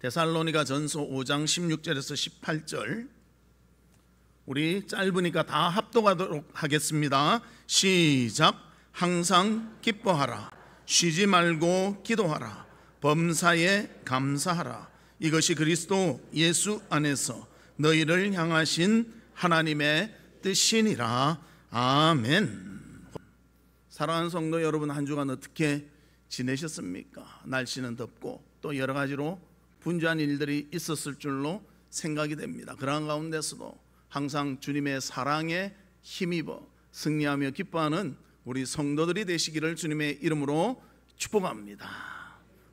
데살로니가 전서 5장 16절에서 18절, 우리 짧으니까 다 합독하도록 하겠습니다. 시작. 항상 기뻐하라, 쉬지 말고 기도하라, 범사에 감사하라. 이것이 그리스도 예수 안에서 너희를 향하신 하나님의 뜻이니라. 아멘. 사랑하는 성도 여러분, 한 주간 어떻게 지내셨습니까? 날씨는 덥고 또 여러 가지로 분주한 일들이 있었을 줄로 생각이 됩니다. 그러한 가운데서도 항상 주님의 사랑에 힘입어 승리하며 기뻐하는 우리 성도들이 되시기를 주님의 이름으로 축복합니다.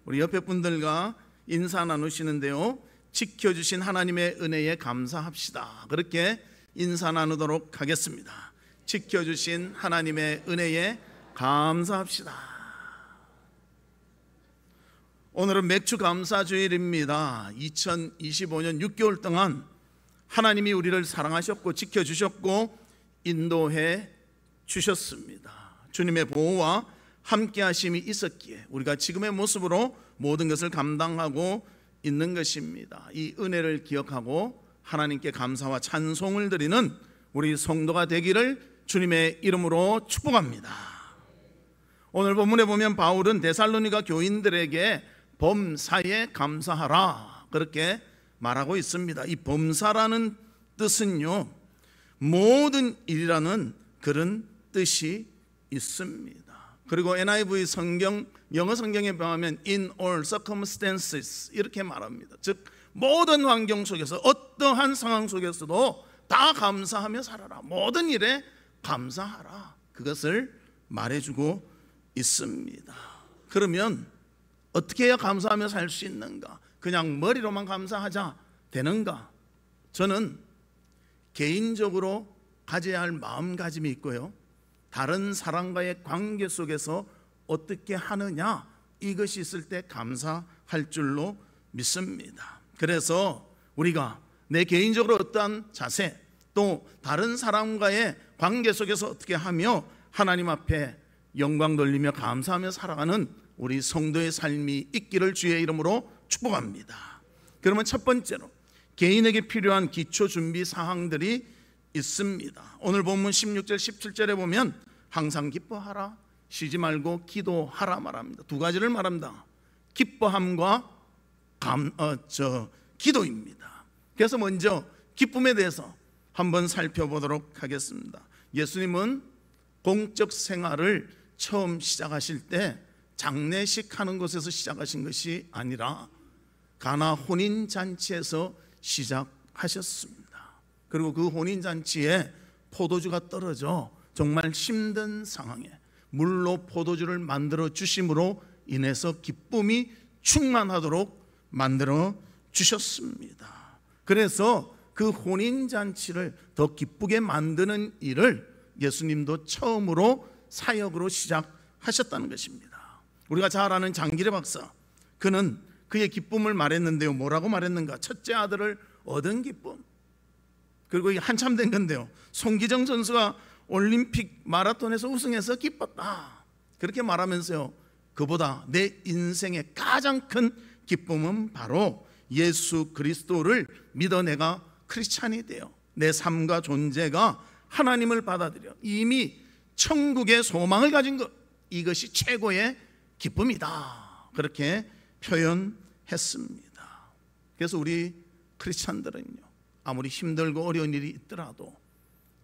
우리 옆에 분들과 인사 나누시는데요, 지켜주신 하나님의 은혜에 감사합시다. 그렇게 인사 나누도록 하겠습니다. 지켜주신 하나님의 은혜에 감사합시다. 오늘은 맥주 감사주일입니다. 2025년 6개월 동안 하나님이 우리를 사랑하셨고 지켜주셨고 인도해 주셨습니다. 주님의 보호와 함께 하심이 있었기에 우리가 지금의 모습으로 모든 것을 감당하고 있는 것입니다. 이 은혜를 기억하고 하나님께 감사와 찬송을 드리는 우리 성도가 되기를 주님의 이름으로 축복합니다. 오늘 본문에 보면 바울은 데살로니가 교인들에게 범사에 감사하라 그렇게 말하고 있습니다. 이 범사라는 뜻은요, 모든 일이라는 그런 뜻이 있습니다. 그리고 NIV 성경, 영어 성경에 보면 in all circumstances 이렇게 말합니다. 즉 모든 환경 속에서, 어떠한 상황 속에서도 다 감사하며 살아라, 모든 일에 감사하라, 그것을 말해주고 있습니다. 그러면 어떻게 해야 감사하며 살 수 있는가? 그냥 머리로만 감사하자 되는가? 저는 개인적으로 가져야 할 마음가짐이 있고요, 다른 사람과의 관계 속에서 어떻게 하느냐, 이것이 있을 때 감사할 줄로 믿습니다. 그래서 우리가 내 개인적으로 어떠한 자세, 또 다른 사람과의 관계 속에서 어떻게 하며 하나님 앞에 영광 돌리며 감사하며 살아가는 우리 성도의 삶이 있기를 주의 이름으로 축복합니다. 그러면 첫 번째로 개인에게 필요한 기초 준비 사항들이 있습니다. 오늘 본문 16절 17절에 보면 항상 기뻐하라, 쉬지 말고 기도하라 말합니다. 두 가지를 말합니다. 기뻐함과 기도입니다. 그래서 먼저 기쁨에 대해서 한번 살펴보도록 하겠습니다. 예수님은 공적 생활을 처음 시작하실 때 장례식 하는 곳에서 시작하신 것이 아니라 가나 혼인잔치에서 시작하셨습니다. 그리고 그 혼인잔치에 포도주가 떨어져 정말 힘든 상황에 물로 포도주를 만들어 주심으로 인해서 기쁨이 충만하도록 만들어 주셨습니다. 그래서 그 혼인잔치를 더 기쁘게 만드는 일을 예수님도 처음으로 사역으로 시작하셨다는 것입니다. 우리가 잘 아는 장기례 박사, 그는 그의 기쁨을 말했는데요, 뭐라고 말했는가? 첫째 아들을 얻은 기쁨. 그리고 이게 한참 된 건데요, 송기정 선수가 올림픽 마라톤에서 우승해서 기뻤다 그렇게 말하면서요, 그보다 내 인생의 가장 큰 기쁨은 바로 예수 그리스도를 믿어 내가 크리스찬이 되어 내 삶과 존재가 하나님을 받아들여 이미 천국의 소망을 가진 것, 이것이 최고의 기쁨이다 그렇게 표현했습니다. 그래서 우리 크리스찬들은요, 아무리 힘들고 어려운 일이 있더라도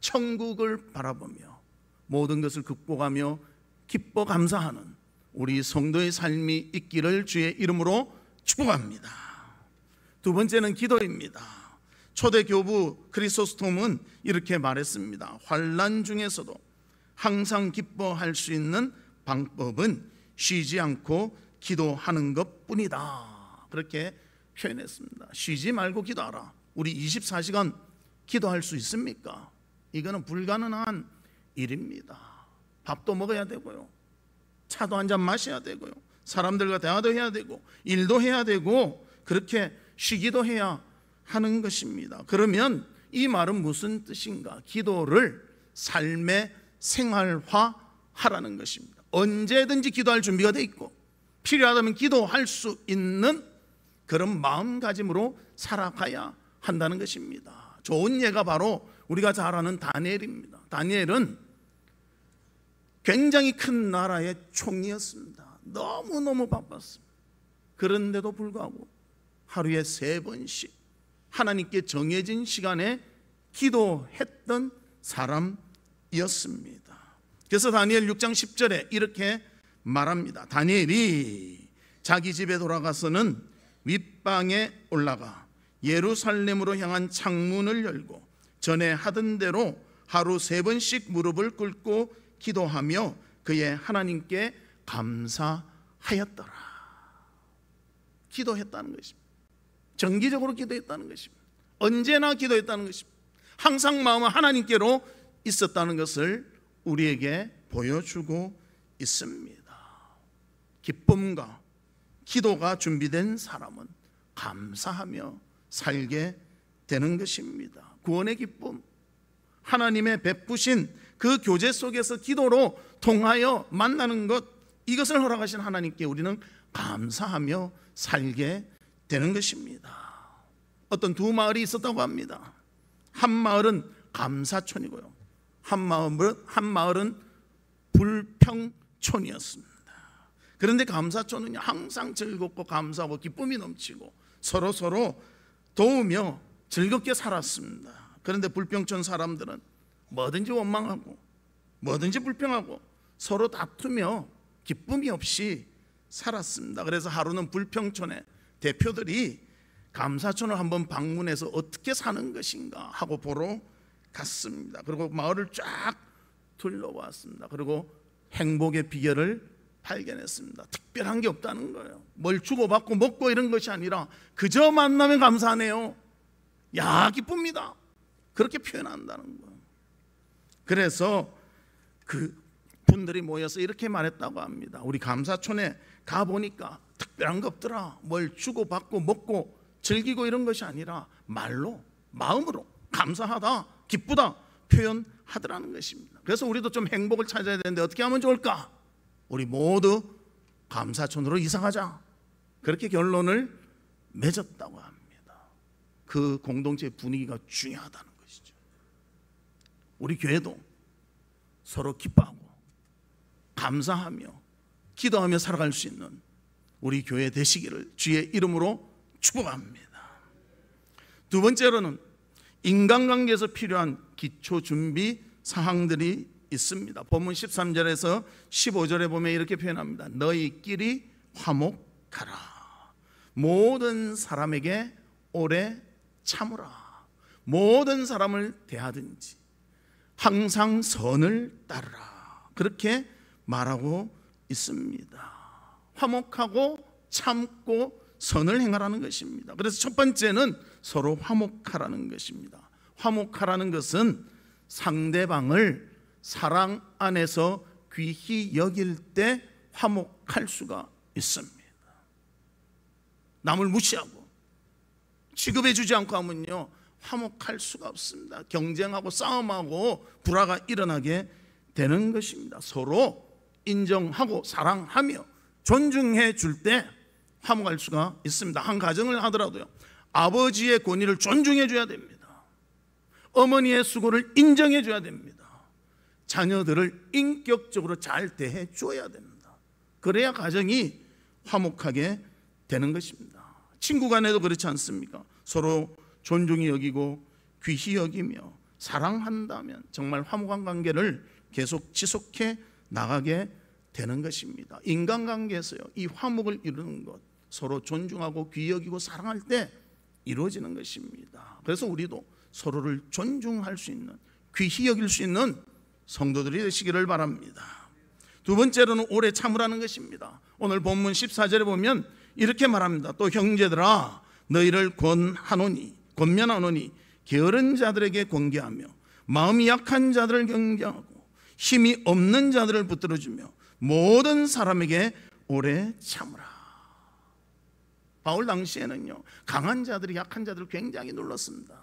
천국을 바라보며 모든 것을 극복하며 기뻐 감사하는 우리 성도의 삶이 있기를 주의 이름으로 축복합니다. 두 번째는 기도입니다. 초대 교부 크리소스톰은 이렇게 말했습니다. 환난 중에서도 항상 기뻐할 수 있는 방법은 쉬지 않고 기도하는 것뿐이다 그렇게 표현했습니다. 쉬지 말고 기도하라. 우리 24시간 기도할 수 있습니까? 이거는 불가능한 일입니다. 밥도 먹어야 되고요, 차도 한 잔 마셔야 되고요, 사람들과 대화도 해야 되고 일도 해야 되고 그렇게 쉬기도 해야 하는 것입니다. 그러면 이 말은 무슨 뜻인가? 기도를 삶의 생활화하라는 것입니다. 언제든지 기도할 준비가 돼 있고 필요하다면 기도할 수 있는 그런 마음가짐으로 살아가야 한다는 것입니다. 좋은 예가 바로 우리가 잘 아는 다니엘입니다. 다니엘은 굉장히 큰 나라의 총리였습니다. 너무너무 바빴습니다. 그런데도 불구하고 하루에 3번씩 하나님께 정해진 시간에 기도했던 사람이었습니다. 그래서 다니엘 6장 10절에 이렇게 말합니다. 다니엘이 자기 집에 돌아가서는 윗방에 올라가 예루살렘으로 향한 창문을 열고 전에 하던 대로 하루 3번씩 무릎을 꿇고 기도하며 그의 하나님께 감사하였더라. 기도했다는 것입니다. 정기적으로 기도했다는 것입니다. 언제나 기도했다는 것입니다. 항상 마음은 하나님께로 있었다는 것을 우리에게 보여주고 있습니다. 기쁨과 기도가 준비된 사람은 감사하며 살게 되는 것입니다. 구원의 기쁨, 하나님의 베푸신 그 교제 속에서 기도로 통하여 만나는 것, 이것을 허락하신 하나님께 우리는 감사하며 살게 되는 것입니다. 어떤 두 마을이 있었다고 합니다. 한 마을은 감사촌이고요, 한 마을은 불평촌이었습니다. 그런데 감사촌은 항상 즐겁고 감사하고 기쁨이 넘치고 서로 도우며 즐겁게 살았습니다. 그런데 불평촌 사람들은 뭐든지 원망하고 뭐든지 불평하고 서로 다투며 기쁨이 없이 살았습니다. 그래서 하루는 불평촌의 대표들이 감사촌을 한번 방문해서 어떻게 사는 것인가 하고 보러 갔습니다. 그리고 마을을 쫙 둘러봤습니다. 그리고 행복의 비결을 발견했습니다. 특별한 게 없다는 거예요. 뭘 주고받고 먹고 이런 것이 아니라 그저 만나면 감사하네요. 야, 기쁩니다. 그렇게 표현한다는 거예요. 그래서 그 분들이 모여서 이렇게 말했다고 합니다. 우리 감사촌에 가보니까 특별한 거 없더라. 뭘 주고받고 먹고 즐기고 이런 것이 아니라 말로, 마음으로 감사하다, 기쁘다 표현하더라는 것입니다. 그래서 우리도 좀 행복을 찾아야 되는데 어떻게 하면 좋을까? 우리 모두 감사촌으로 이사가자. 그렇게 결론을 맺었다고 합니다. 그 공동체의 분위기가 중요하다는 것이죠. 우리 교회도 서로 기뻐하고 감사하며 기도하며 살아갈 수 있는 우리 교회 되시기를 주의 이름으로 축복합니다. 두 번째로는 인간관계에서 필요한 기초 준비 사항들이 있습니다. 본문 13절에서 15절에 보면 이렇게 표현합니다. 너희끼리 화목하라. 모든 사람에게 오래 참으라. 모든 사람을 대하든지 항상 선을 따르라. 그렇게 말하고 있습니다. 화목하고 참고 선을 행하라는 것입니다. 그래서 첫 번째는 서로 화목하라는 것입니다. 화목하라는 것은 상대방을 사랑 안에서 귀히 여길 때 화목할 수가 있습니다. 남을 무시하고 취급해 주지 않고 하면요, 화목할 수가 없습니다. 경쟁하고 싸움하고 불화가 일어나게 되는 것입니다. 서로 인정하고 사랑하며 존중해 줄 때 화목할 수가 있습니다. 한 가정을 하더라도요, 아버지의 권위를 존중해 줘야 됩니다. 어머니의 수고를 인정해 줘야 됩니다. 자녀들을 인격적으로 잘 대해 줘야 됩니다. 그래야 가정이 화목하게 되는 것입니다. 친구 간에도 그렇지 않습니까? 서로 존중히 여기고 귀히 여기며 사랑한다면 정말 화목한 관계를 계속 지속해 나가게 되는 것입니다. 인간관계에서요, 이 화목을 이루는 것, 서로 존중하고 귀히 여기고 사랑할 때 이루어지는 것입니다. 그래서 우리도 서로를 존중할 수 있는, 귀히 여길 수 있는 성도들이 되시기를 바랍니다. 두 번째로는 오래 참으라는 것입니다. 오늘 본문 14절에 보면 이렇게 말합니다. 또 형제들아, 너희를 권면하노니 게으른 자들에게 권계하며 마음이 약한 자들을 경계하고 힘이 없는 자들을 붙들어주며 모든 사람에게 오래 참으라. 바울 당시에는요, 강한 자들이 약한 자들을 굉장히 눌렀습니다.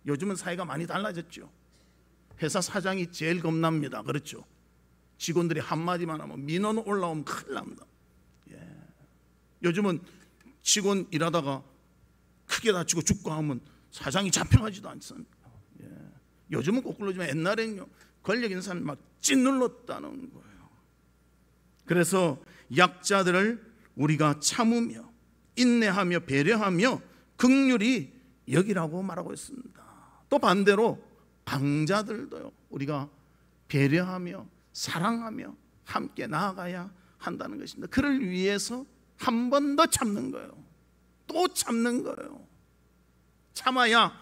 요즘은 사회가 많이 달라졌죠. 회사 사장이 제일 겁납니다. 그렇죠? 직원들이 한마디만 하면 민원 올라오면 큰일 납니다. 요즘은 직원 일하다가 크게 다치고 죽고 하면 사장이 잡혀가지도 않습니다. 예. 요즘은 거꾸로지만 옛날에는요, 권력 있는 사람이 막 짓눌렀다는 거예요. 그래서 약자들을 우리가 참으며 인내하며 배려하며 긍휼히 여기라고 말하고 있습니다. 또 반대로 강자들도요, 우리가 배려하며 사랑하며 함께 나아가야 한다는 것입니다. 그를 위해서 한 번 더 참는 거예요. 또 참는 거예요. 참아야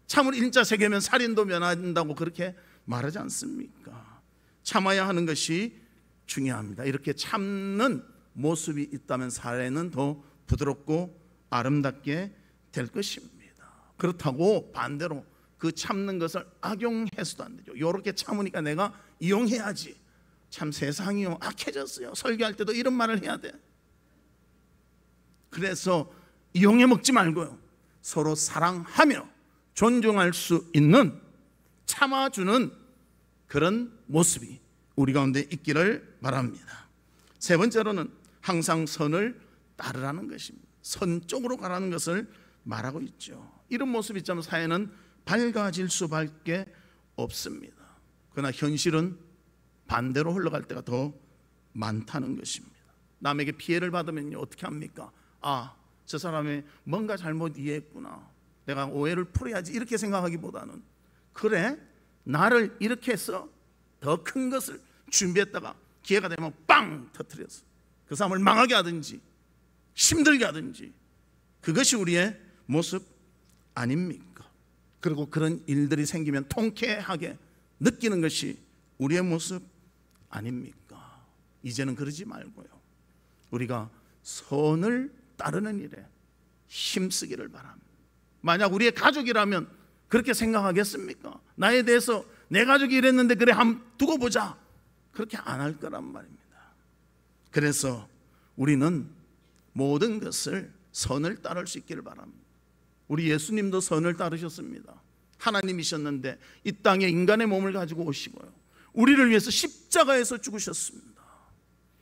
참을 인자 새기면 살인도 면한다고 그렇게 말하지 않습니까? 참아야 하는 것이 중요합니다. 이렇게 참는 모습이 있다면 사회는 더 부드럽고 아름답게 될 것입니다. 그렇다고 반대로 그 참는 것을 악용해서도 안 되죠. 이렇게 참으니까 내가 이용해야지. 참 세상이요, 악해졌어요. 설교할 때도 이런 말을 해야 돼. 그래서 이용해 먹지 말고요, 서로 사랑하며 존중할 수 있는, 참아주는 그런 모습이 우리 가운데 있기를 바랍니다. 세 번째로는 항상 선을 따르라는 것입니다. 선 쪽으로 가라는 것을 말하고 있죠. 이런 모습이 있자면 사회는 밝아질 수밖에 없습니다. 그러나 현실은 반대로 흘러갈 때가 더 많다는 것입니다. 남에게 피해를 받으면 어떻게 합니까? 아, 저 사람이 뭔가 잘못 이해했구나, 내가 오해를 풀어야지, 이렇게 생각하기보다는 그래, 나를 이렇게 해서 더 큰 것을 준비했다가 기회가 되면 빵 터뜨려서 그 사람을 망하게 하든지 힘들게 하든지, 그것이 우리의 모습 아닙니까? 그리고 그런 일들이 생기면 통쾌하게 느끼는 것이 우리의 모습 아닙니까? 이제는 그러지 말고요, 우리가 선을 따르는 일에 힘쓰기를 바랍니다. 만약 우리의 가족이라면 그렇게 생각하겠습니까? 나에 대해서 내 가족이 이랬는데 그래 한번 두고 보자, 그렇게 안 할 거란 말입니다. 그래서 우리는 모든 것을 선을 따를 수 있기를 바랍니다. 우리 예수님도 선을 따르셨습니다. 하나님이셨는데 이 땅에 인간의 몸을 가지고 오시고요, 우리를 위해서 십자가에서 죽으셨습니다.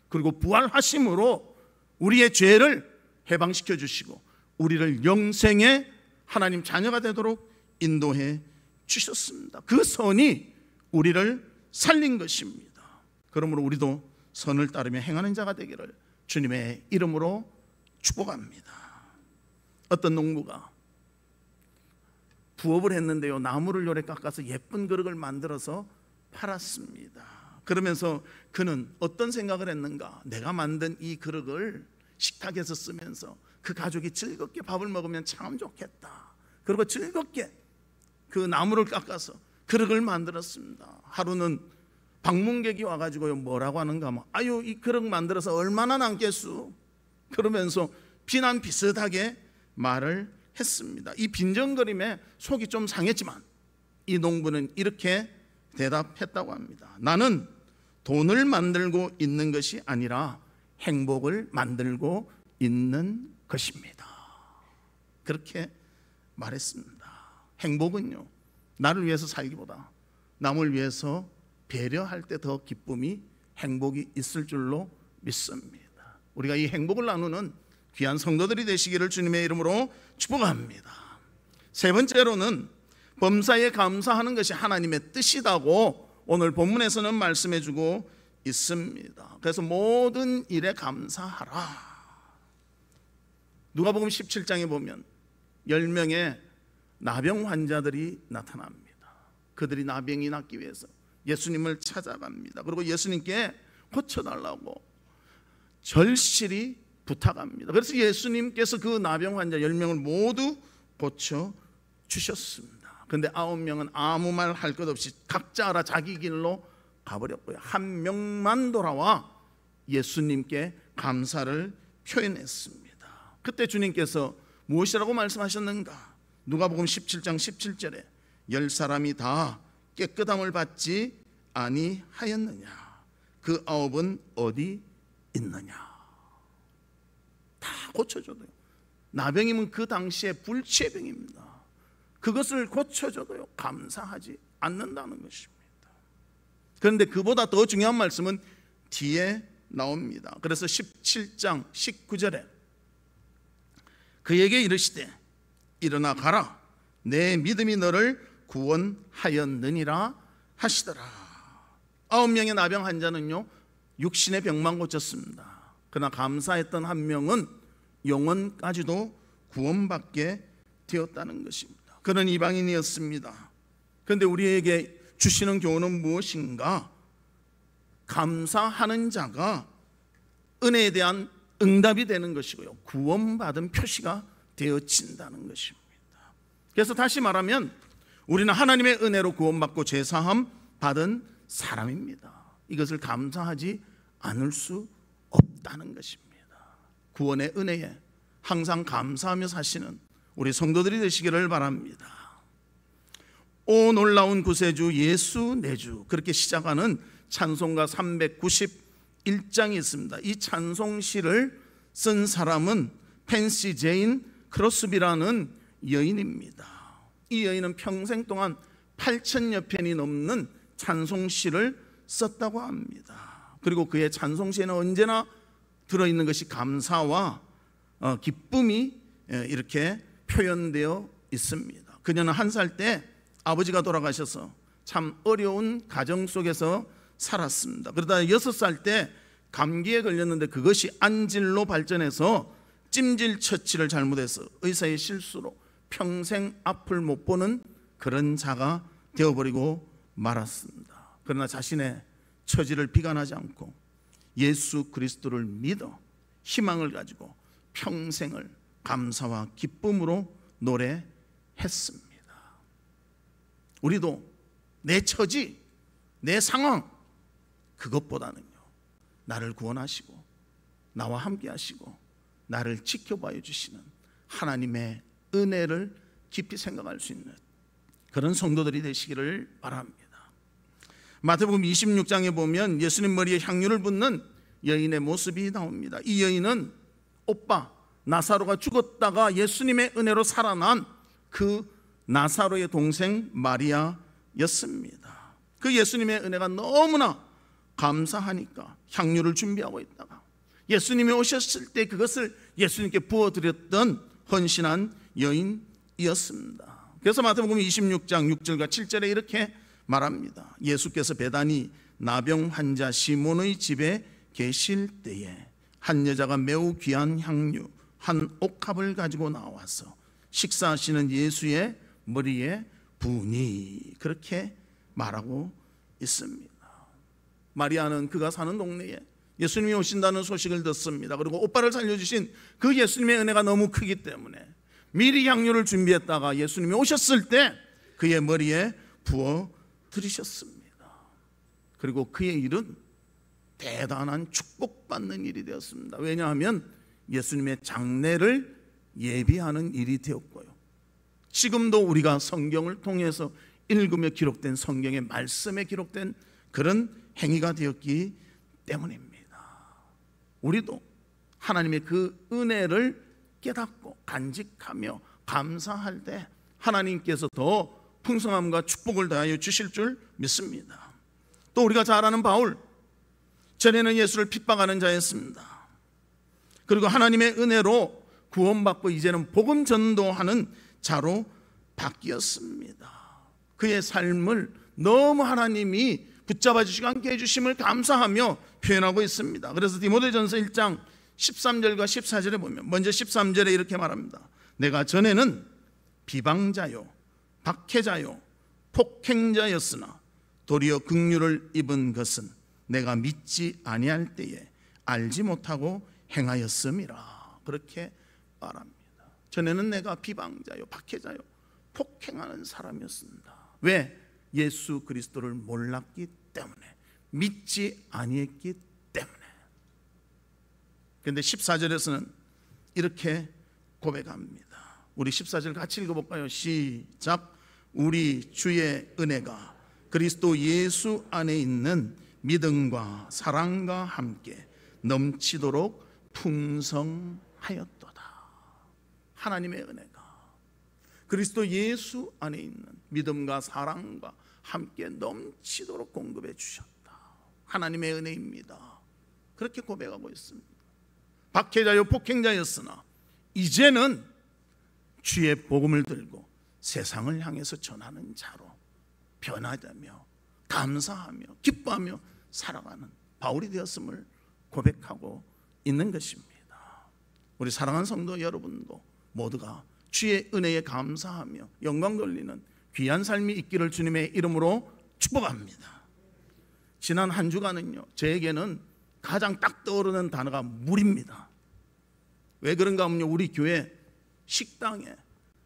그리고 부활하심으로 우리의 죄를 해방시켜 주시고 우리를 영생의 하나님 자녀가 되도록 인도해 주셨습니다. 그 선이 우리를 살린 것입니다. 그러므로 우리도 선을 따르며 행하는 자가 되기를 주님의 이름으로 축복합니다. 어떤 농부가 부업을 했는데요, 나무를 요래 깎아서 예쁜 그릇을 만들어서 팔았습니다. 그러면서 그는 어떤 생각을 했는가? 내가 만든 이 그릇을 식탁에서 쓰면서 그 가족이 즐겁게 밥을 먹으면 참 좋겠다. 그리고 즐겁게 그 나무를 깎아서 그릇을 만들었습니다. 하루는 방문객이 와가지고요, 뭐라고 하는가 하면, 아유, 이 그릇 만들어서 얼마나 남겠수? 그러면서 비난 비슷하게 말을 했습니다. 이 빈정거림에 속이 좀 상했지만 이 농부는 이렇게 대답했다고 합니다. 나는 돈을 만들고 있는 것이 아니라 행복을 만들고 있는 것입니다. 그렇게 말했습니다. 행복은요, 나를 위해서 살기보다 남을 위해서 배려할 때 더 기쁨이, 행복이 있을 줄로 믿습니다. 우리가 이 행복을 나누는 귀한 성도들이 되시기를 주님의 이름으로 축복합니다. 세 번째로는 범사에 감사하는 것이 하나님의 뜻이라고 오늘 본문에서는 말씀해 주고 있습니다. 그래서 모든 일에 감사하라. 누가복음 17장에 보면 10명의 나병 환자들이 나타납니다. 그들이 나병이 낫기 위해서 예수님을 찾아갑니다. 그리고 예수님께 고쳐달라고 절실히 부탁합니다. 그래서 예수님께서 그 나병 환자 10명을 모두 고쳐주셨습니다. 그런데 9명은 아무 말 할 것 없이 각자 알아 자기 길로 가버렸고요, 한 명만 돌아와 예수님께 감사를 표현했습니다. 그때 주님께서 무엇이라고 말씀하셨는가? 누가복음 17장 17절에 10사람이 다 깨끗함을 받지 아니하였느냐? 그 9은 어디 있느냐? 다 고쳐줘도요, 나병이면 그 당시에 불치병입니다. 그것을 고쳐줘도요 감사하지 않는다는 것입니다. 그런데 그보다 더 중요한 말씀은 뒤에 나옵니다. 그래서 17장 19절에 그에게 이르시되 일어나 가라, 내 믿음이 너를 구원하였느니라 하시더라. 9명의 나병 환자는요 육신의 병만 고쳤습니다. 그러나 감사했던 한 명은 영혼까지도 구원받게 되었다는 것입니다. 그는 이방인이었습니다. 그런데 우리에게 주시는 교훈은 무엇인가? 감사하는 자가 은혜에 대한 응답이 되는 것이고요, 구원받은 표시가 되어진다는 것입니다. 그래서 다시 말하면 우리는 하나님의 은혜로 구원받고 제사함 받은 사람입니다. 이것을 감사하지 않을 수 없다는 것입니다. 구원의 은혜에 항상 감사하며 사시는 우리 성도들이 되시기를 바랍니다. 오 놀라운 구세주 예수 내 주, 그렇게 시작하는 찬송가 391장이 있습니다. 이 찬송시를 쓴 사람은 펜시 제인 크로스비라는 여인입니다. 이 여인은 평생 동안 8,000여 편이 넘는 찬송시를 썼다고 합니다. 그리고 그의 찬송시에는 언제나 들어있는 것이 감사와 기쁨이 이렇게 표현되어 있습니다. 그녀는 1살 때 아버지가 돌아가셔서 참 어려운 가정 속에서 살았습니다. 그러다 6살 때 감기에 걸렸는데 그것이 안질로 발전해서 찜질 처치를 잘못해서 의사의 실수로 평생 앞을 못 보는 그런 자가 되어버리고 말았습니다. 그러나 자신의 처지를 비관하지 않고 예수 그리스도를 믿어 희망을 가지고 평생을 감사와 기쁨으로 노래했습니다. 우리도 내 처지, 내 상황, 그것보다는요 나를 구원하시고 나와 함께 하시고 나를 지켜봐 주시는 하나님의 은혜를 깊이 생각할 수 있는 그런 성도들이 되시기를 바랍니다. 마태복음 26장에 보면 예수님 머리에 향유를 붓는 여인의 모습이 나옵니다. 이 여인은 오빠 나사로가 죽었다가 예수님의 은혜로 살아난 그 나사로의 동생 마리아였습니다. 그 예수님의 은혜가 너무나 감사하니까 향유를 준비하고 있다가 예수님이 오셨을 때 그것을 예수님께 부어드렸던 헌신한 여인이었습니다. 그래서 마태복음 26장 6절과 7절에 이렇게 말합니다. 예수께서 베다니 나병 환자 시몬의 집에 계실 때에 한 여자가 매우 귀한 향유 한 옥합을 가지고 나와서 식사하시는 예수의 머리에 부으니, 그렇게 말하고 있습니다. 마리아는 그가 사는 동네에 예수님이 오신다는 소식을 듣습니다. 그리고 오빠를 살려주신 그 예수님의 은혜가 너무 크기 때문에 미리 향유를 준비했다가 예수님이 오셨을 때 그의 머리에 부어 드리셨습니다. 그리고 그의 일은 대단한 축복받는 일이 되었습니다. 왜냐하면 예수님의 장례를 예비하는 일이 되었고요, 지금도 우리가 성경을 통해서 읽으며 기록된 성경의 말씀에 기록된 그런 행위가 되었기 때문입니다. 우리도 하나님의 그 은혜를 깨닫고 간직하며 감사할 때 하나님께서 더 풍성함과 축복을 더하여 주실 줄 믿습니다. 또 우리가 잘 아는 바울, 전에는 예수를 핍박하는 자였습니다. 그리고 하나님의 은혜로 구원받고 이제는 복음 전도하는 자로 바뀌었습니다. 그의 삶을 너무 하나님이 붙잡아 주시고 함께 해주심을 감사하며 표현하고 있습니다. 그래서 디모데전서 1장 13절과 14절에 보면 먼저 13절에 이렇게 말합니다. 내가 전에는 비방자요 박해자요 폭행자였으나 도리어 긍휼을 입은 것은 내가 믿지 아니할 때에 알지 못하고 행하였음이라. 그렇게 말합니다. 전에는 내가 비방자요 박해자요 폭행하는 사람이었습니다. 왜? 예수 그리스도를 몰랐기 때문에, 믿지 아니했기 때문에. 그런데 14절에서는 이렇게 고백합니다. 우리 14절 같이 읽어볼까요? 시작. 우리 주의 은혜가 그리스도 예수 안에 있는 믿음과 사랑과 함께 넘치도록 풍성하였도다. 하나님의 은혜가 그리스도 예수 안에 있는 믿음과 사랑과 함께 넘치도록 공급해 주셨다. 하나님의 은혜입니다. 그렇게 고백하고 있습니다. 박해자요 폭행자였으나 이제는 주의 복음을 들고 세상을 향해서 전하는 자로 변화되며 감사하며 기뻐하며 살아가는 바울이 되었음을 고백하고 있는 것입니다. 우리 사랑하는 성도 여러분도 모두가 주의 은혜에 감사하며 영광 돌리는 귀한 삶이 있기를 주님의 이름으로 축복합니다. 지난 한 주간은요, 저에게는 가장 딱 떠오르는 단어가 물입니다. 왜 그런가 하면요, 우리 교회 식당에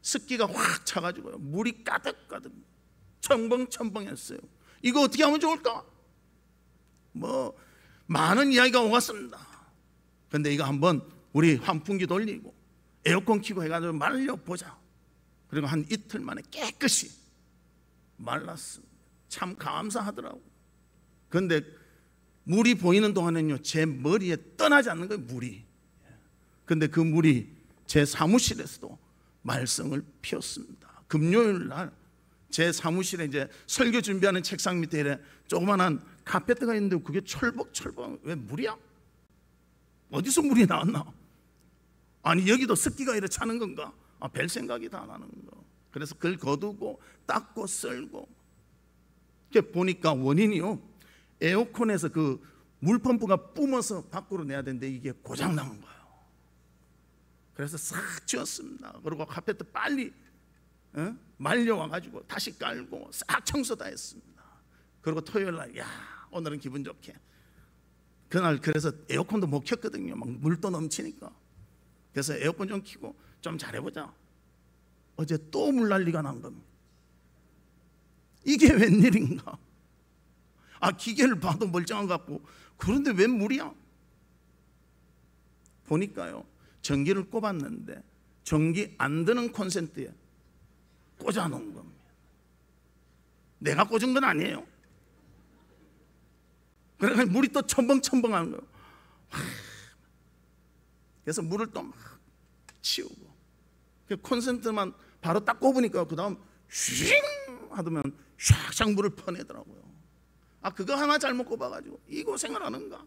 습기가 확 차가지고요, 물이 가득가득 첨벙첨벙했어요. 이거 어떻게 하면 좋을까? 많은 이야기가 오갔습니다. 그런데 이거 한번 우리 환풍기 돌리고 에어컨 켜고 해가지고 말려보자. 그리고 한 이틀 만에 깨끗이 말랐습니다. 참 감사하더라고요. 그런데 물이 보이는 동안에는요, 제 머리에 떠나지 않는 거예요, 물이. 그런데 그 물이 제 사무실에서도 말썽을 피웠습니다. 금요일 날 제 사무실에 이제 설교 준비하는 책상 밑에 이래 조그만한 카페트가 있는데 그게 철벅철벅. 왜 물이야? 어디서 물이 나왔나? 아니 여기도 습기가 이래 차는 건가? 별 생각이 다 나는 거. 그래서 그걸 거두고 닦고 썰고. 보니까 원인이요, 에어컨에서 그 물펌프가 뿜어서 밖으로 내야 되는데 이게 고장 난 거예요. 그래서 싹 지웠습니다. 그리고 카페트 빨리 말려와가지고 다시 깔고 싹 청소 다 했습니다. 그리고 토요일 날, 오늘은 기분 좋게. 그날 그래서 에어컨도 못 켰거든요. 막 물도 넘치니까. 그래서 에어컨 좀 켜고 좀 잘해보자. 어제 또 물난리가 난 겁니다. 이게 웬일인가? 기계를 봐도 멀쩡한 것 같고, 그런데 웬 물이야? 보니까요, 전기를 꼽았는데 전기 안 드는 콘센트에 꽂아놓은 겁니다. 내가 꽂은 건 아니에요. 그래서 물이 또 첨벙첨벙한 거예요. 그래서 물을 또 막 치우고, 콘센트만 바로 딱 꼽으니까 그 다음 쉥 하더면 샥샥 물을 퍼내더라고요. 그거 하나 잘못 꼽아가지고 이 고생을 하는가?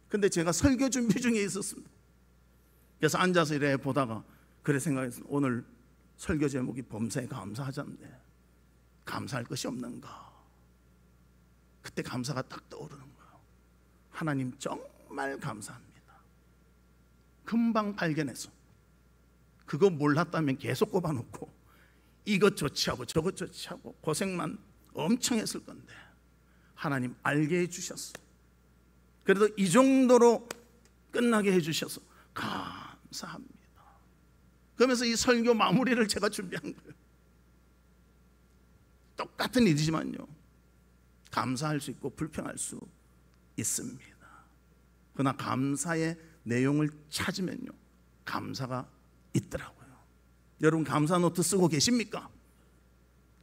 근데 제가 설교 준비 중에 있었습니다. 그래서 앉아서 이래 보다가 그래 생각했습니다. 오늘 설교 제목이 범사에 감사하자인데 감사할 것이 없는가? 그때 감사가 딱 떠오르는 거예요. 하나님 정말 감사합니다. 금방 발견해서 그거 몰랐다면 계속 꼽아놓고 이것 조치하고 저것 조치하고 고생만 엄청 했을 건데 하나님 알게 해주셨어. 그래도 이 정도로 끝나게 해주셔서 감사합니다. 그러면서 이 설교 마무리를 제가 준비한 거예요. 똑같은 일이지만요, 감사할 수 있고 불평할 수 있습니다. 그러나 감사의 내용을 찾으면요, 감사가 있더라고요. 여러분 감사 노트 쓰고 계십니까?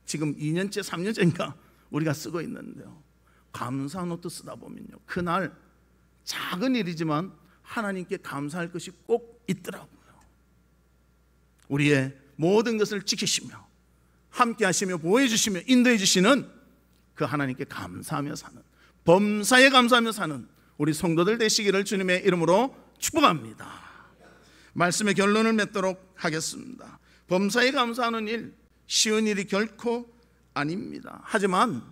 지금 2년째 3년째인가 우리가 쓰고 있는데요, 감사 노트 쓰다 보면요, 그날 작은 일이지만 하나님께 감사할 것이 꼭 있더라고요. 우리의 모든 것을 지키시며 함께 하시며 보호해 주시며 인도해 주시는 그 하나님께 감사하며 사는, 범사에 감사하며 사는 우리 성도들 되시기를 주님의 이름으로 축복합니다. 말씀의 결론을 맺도록 하겠습니다. 범사에 감사하는 일, 쉬운 일이 결코 아닙니다. 하지만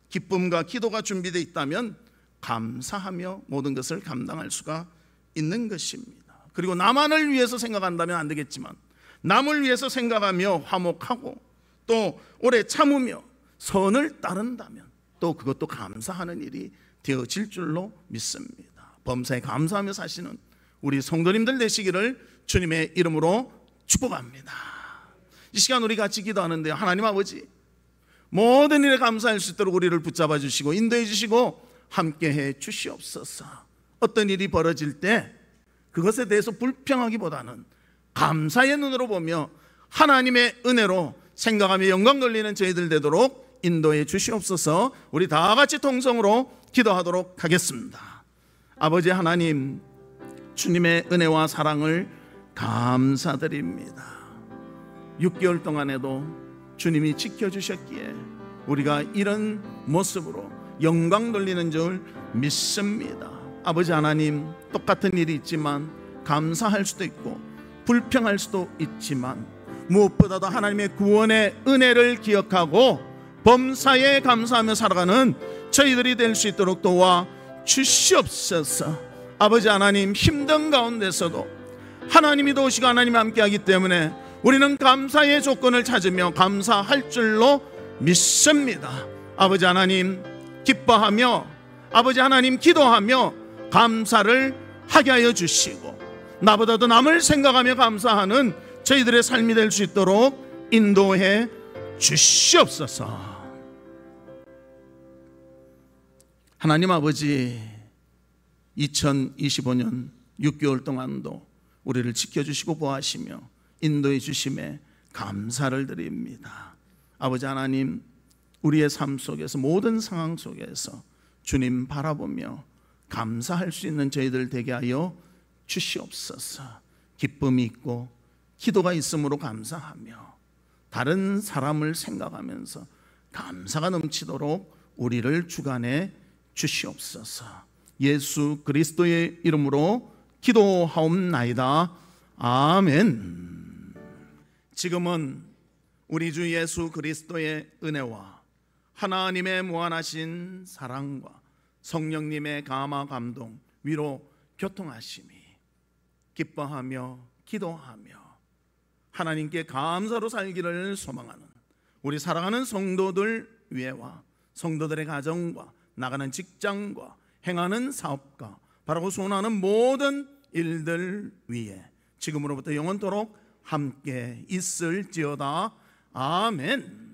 기쁨과 기도가 준비되어 있다면 감사하며 모든 것을 감당할 수가 있는 것입니다. 그리고 나만을 위해서 생각한다면 안 되겠지만 남을 위해서 생각하며 화목하고 또 오래 참으며 선을 따른다면 또 그것도 감사하는 일이 되어질 줄로 믿습니다. 범사에 감사하며 사시는 우리 성도님들 되시기를 주님의 이름으로 축복합니다. 이 시간 우리 같이 기도하는데요, 하나님 아버지, 모든 일에 감사할 수 있도록 우리를 붙잡아 주시고 인도해 주시고 함께해 주시옵소서. 어떤 일이 벌어질 때 그것에 대해서 불평하기보다는 감사의 눈으로 보며 하나님의 은혜로 생각하며 영광 돌리는 저희들 되도록 인도해 주시옵소서. 우리 다 같이 통성으로 기도하도록 하겠습니다. 아버지 하나님, 주님의 은혜와 사랑을 감사드립니다. 6개월 동안에도 주님이 지켜주셨기에 우리가 이런 모습으로 영광 돌리는 줄 믿습니다. 아버지 하나님, 똑같은 일이 있지만 감사할 수도 있고 불평할 수도 있지만 무엇보다도 하나님의 구원의 은혜를 기억하고 범사에 감사하며 살아가는 저희들이 될 수 있도록 도와 주시옵소서. 아버지 하나님, 힘든 가운데서도 하나님이 도우시고 하나님이 함께하기 때문에 우리는 감사의 조건을 찾으며 감사할 줄로 믿습니다. 아버지 하나님, 기뻐하며 아버지 하나님 기도하며 감사를 하게 하여 주시고 나보다도 남을 생각하며 감사하는 저희들의 삶이 될 수 있도록 인도해 주시옵소서. 하나님 아버지, 2025년 6개월 동안도 우리를 지켜주시고 보호하시며 인도해 주심에 감사를 드립니다. 아버지 하나님, 우리의 삶 속에서 모든 상황 속에서 주님 바라보며 감사할 수 있는 저희들 되게 하여 주시옵소서. 기쁨이 있고 기도가 있으므로 감사하며 다른 사람을 생각하면서 감사가 넘치도록 우리를 주관해 주시옵소서. 예수 그리스도의 이름으로 기도하옵나이다. 아멘. 지금은 우리 주 예수 그리스도의 은혜와 하나님의 무한하신 사랑과 성령님의 감화 감동 위로 교통하심이 기뻐하며 기도하며 하나님께 감사로 살기를 소망하는 우리 사랑하는 성도들 위에와 성도들의 가정과 나가는 직장과 행하는 사업과 바라고 소원하는 모든 일들 위에 지금으로부터 영원토록 함께 있을지어다. 아멘.